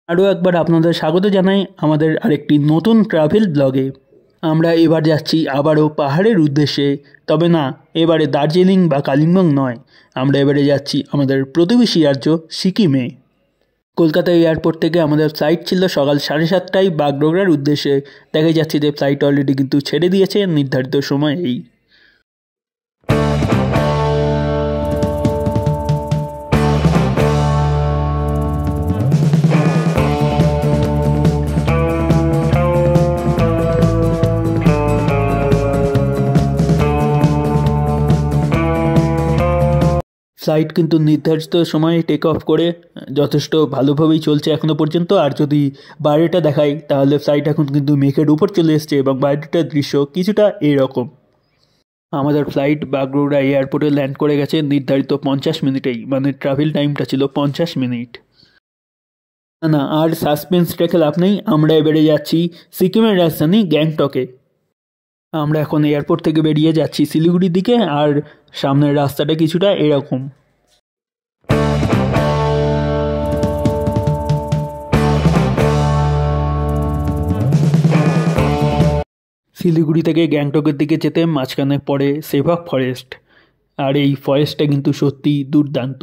আরও একবার আপনাদের স্বাগত জানাই আমাদের আরেকটি নতুন ট্রাভেল ব্লগে। আমরা এবার যাচ্ছি আবারও পাহাড়ের উদ্দেশ্যে, তবে না, এবারে দার্জিলিং বা কালিম্পং নয়, আমরা এবারে যাচ্ছি আমাদের প্রতিবেশী রাজ্য সিকিমে। কলকাতা এয়ারপোর্ট থেকে আমাদের ফ্লাইট ছিল সকাল 7:30টায় বাগডোগরার উদ্দেশ্যে। দেখা যাচ্ছে যে ফ্লাইট অলরেডি কিন্তু ছেড়ে দিয়েছে নির্ধারিত সময়েই। ফ্লাইট কিন্তু নির্ধারিত সময়ে টেক অফ করে যথেষ্ট ভালোভাবেই চলছে এখনও পর্যন্ত। আর যদি বাইরেটা দেখাই তাহলে ফ্লাইট এখন কিন্তু মেঘের উপর চলে এসছে এবং বাইরেটার দৃশ্য কিছুটা এরকম। আমাদের ফ্লাইট বাগডোগরা এয়ারপোর্টে ল্যান্ড করে গেছে নির্ধারিত 50 মিনিটেই, মানে ট্রাভেল টাইমটা ছিল 50 মিনিট। না, আর সাসপেন্স রেখে লাভ নেই, আমরা এবারে যাচ্ছি সিকিমের রাজধানী গ্যাংটকে। আমরা এখন এয়ারপোর্ট থেকে বেরিয়ে যাচ্ছি শিলিগুড়ির দিকে, আর সামনের রাস্তাটা কিছুটা এরকম। শিলিগুড়ি থেকে গ্যাংটকের দিকে যেতে মাঝখানে পড়ে সেভাক ফরেস্ট, আর এই ফরেস্টটা কিন্তু সত্যি দুর্দান্ত।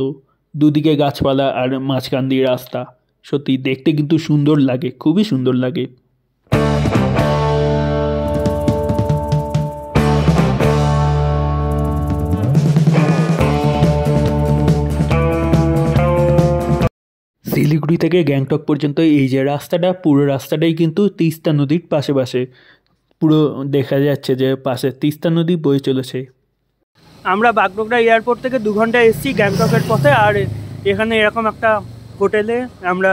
দুদিকে গাছপালা আর মাঝখান দিয়ে রাস্তা, সত্যি দেখতে কিন্তু সুন্দর লাগে, খুবই সুন্দর লাগে। শিলিগুড়ি থেকে গ্যাংটক পর্যন্ত এই যে রাস্তাটা, পুরো রাস্তাটাই কিন্তু তিস্তা নদীর পাশে পাশে, পুরো দেখা যাচ্ছে যে পাশে তিস্তা নদী বয়ে চলেছে। আমরা বাগডোগরা এয়ারপোর্ট থেকে 2 ঘন্টা এসেছি গ্যাংটকের পথে, আর এখানে এরকম একটা হোটেলে আমরা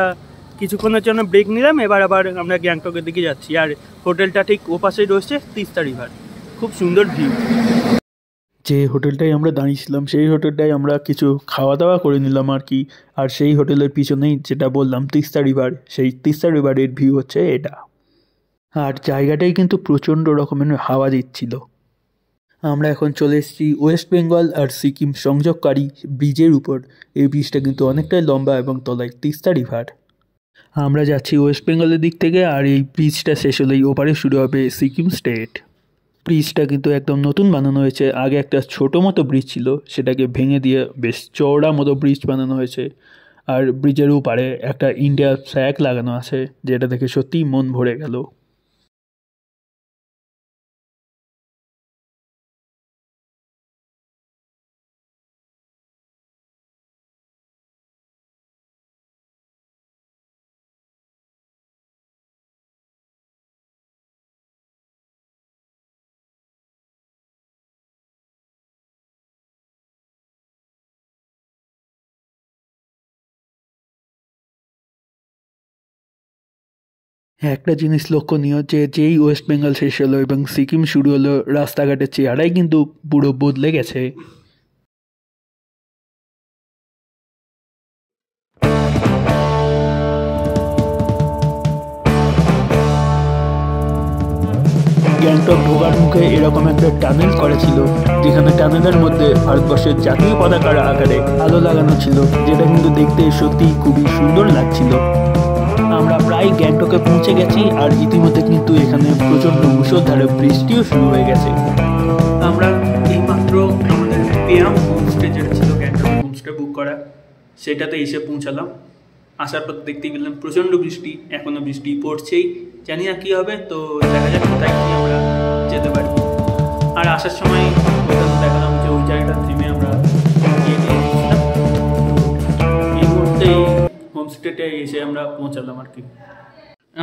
কিছুক্ষণের জন্য ব্রেক নিলাম। এবার আবার আমরা গ্যাংটকের দিকে যাচ্ছি, আর হোটেলটা ঠিক ওপাশেই রয়েছে তিস্তা রিভার, খুব সুন্দর ভিউ। যে হোটেলটায় আমরা দাঁড়িয়েছিলাম সেই হোটেলটায় আমরা কিছু খাওয়া দাওয়া করে নিলাম আর কি। আর সেই হোটেলের পিছনেই যেটা বললাম তিস্তা রিভার, সেই তিস্তা রিভারের ভিউ হচ্ছে এটা। আর জায়গাটাই কিন্তু প্রচণ্ড রকমের হাওয়া দিচ্ছিল। আমরা এখন চলে এসেছি ওয়েস্ট বেঙ্গল আর সিকিম সংযোগকারী ব্রিজের উপর। এই ব্রিজটা কিন্তু অনেকটাই লম্বা এবং তলায় তিস্তা রিভার। আমরা যাচ্ছি ওয়েস্ট বেঙ্গলের দিক থেকে, আর এই ব্রিজটা শেষ হলেই ওপারে শুরু হবে সিকিম স্টেট। ব্রিজটা কিন্তু একদম নতুন বানানো হয়েছে, আগে একটা ছোটো মতো ব্রিজ ছিল, সেটাকে ভেঙে দিয়ে বেশ চওড়া মতো ব্রিজ বানানো হয়েছে। আর ব্রিজের উপরে একটা ইন্ডিয়ার ফ্ল্যাগ লাগানো আছে, যেটা দেখে সত্যিই মন ভরে গেল। একটা জিনিস লক্ষণীয় যে যেই ওয়েস্ট বেঙ্গল শেষ হলো এবং সিকিম শুরু হলো, রাস্তাঘাটের চেহারাই কিন্তু পুরো বদলে গেছে। গ্যাংটক ঢোকার মুখে এরকম একটা টানেল করা ছিল, যেখানে টানেলের মধ্যে ভারতবর্ষের জাতীয় পতাকার আকারে আলো লাগানো ছিল, যেটা কিন্তু দেখতে সত্যিই খুবই সুন্দর লাগছিল। আমরা প্রায় গ্যাংটকে পৌঁছে গেছি, আর ইতিমধ্যে কিন্তু এখানে প্রচণ্ড মুষলধারে বৃষ্টিও শুরু হয়ে গেছে। আমরা এইমাত্র আমাদের পেয়াম হোমস্টে যেটা ছিল গ্যাংটক হোমস্টে বুক করা, সেটাতে এসে পৌঁছালাম। আসার পর দেখতেই পেলাম প্রচণ্ড বৃষ্টি, এখনও বৃষ্টি পড়ছেই, জানি না কী হবে, তো দেখা যাক কোথায় কি আমরা যেতে পারি। আর আসার সময় দেখালাম যে ওই জায়গাটা থেমে আমরা এই মুহূর্তে হোমস্টেতে এসে আমরা পৌঁছালাম আর কি।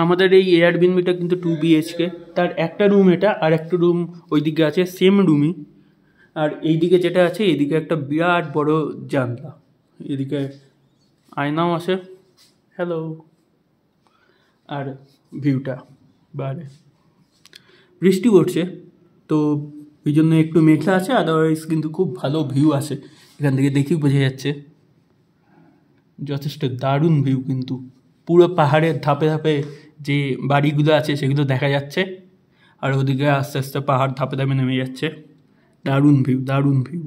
আমাদের এই এয়ারবিএনবিটা কিন্তু 2 BHK, তার একটা রুম এটা, আর একটা রুম ওইদিকে আছে সেম রুমই। আর এইদিকে যেটা আছে এইদিকে একটা বিরাট বড় জানলা, এদিকে আয়নাও আছে, হ্যালো, আর ভিউটা বাইরে বৃষ্টি পড়ছে তো ওই জন্য একটু মেঘলা আছে, আদারওয়াইজ কিন্তু খুব ভালো ভিউ আছে, এখান থেকে দেখেই বোঝা যাচ্ছে। যথেষ্ট দারুণ ভিউ, কিন্তু পুরো পাহাড়ের ধাপে ধাপে যে বাড়িগুলো আছে সেগুলো দেখা যাচ্ছে, আর ওদিকে আস্তে আস্তে পাহাড় ধাপে ধাপে নেমে যাচ্ছে। দারুণ ভিউ, দারুণ ভিউ।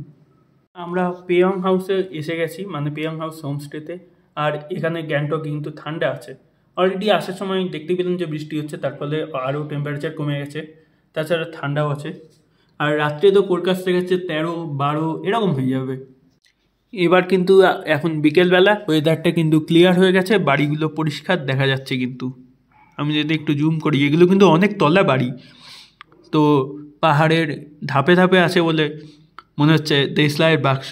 আমরা পেয়ং হাউসে এসে গেছি, মানে পেয়ং হাউস হোমস্টেতে। আর এখানে গ্যাংটক কিন্তু ঠান্ডা আছে, অলরেডি আসার সময় দেখতে পেলাম যে বৃষ্টি হচ্ছে, তার ফলে আরও টেম্পারেচার কমে গেছে, তাছাড়া ঠান্ডাও আছে। আর রাত্রে তো ফোরকাস্ট দেখাচ্ছে 13-12 এরকম হয়ে যাবে। এবার কিন্তু এখন বিকেলবেলা, ওয়েদারটা কিন্তু ক্লিয়ার হয়ে গেছে, বাড়িগুলো পরিষ্কার দেখা যাচ্ছে। কিন্তু আমি যদি একটু জুম করি, এগুলো কিন্তু অনেক তলা বাড়ি, তো পাহাড়ের ধাপে ধাপে আছে বলে মনে হচ্ছে দেশলাইয়ের বাক্স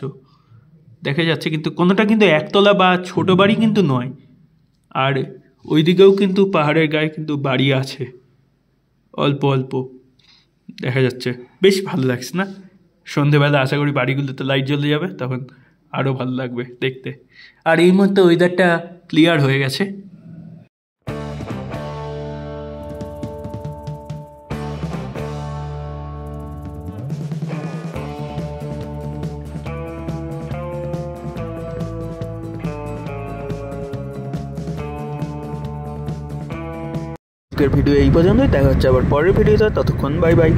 দেখা যাচ্ছে, কিন্তু কোনোটা কিন্তু একতলা বা ছোট বাড়ি কিন্তু নয়। আর ওইদিকেও কিন্তু পাহাড়ের গায়ে কিন্তু বাড়ি আছে, অল্প অল্প দেখা যাচ্ছে। বেশ ভালো লাগছে না? সন্ধেবেলা আশা করি বাড়িগুলোতে লাইট জ্বলে যাবে, তখন আরও ভালো লাগবে দেখতে। আর এই মুহূর্তে ওয়েদারটা ক্লিয়ার হয়ে গেছে। আজকের ভিডিও এই পর্যন্তই, দেখা হচ্ছে আবার পরের ভিডিওতে, ততক্ষণ বাই বাই।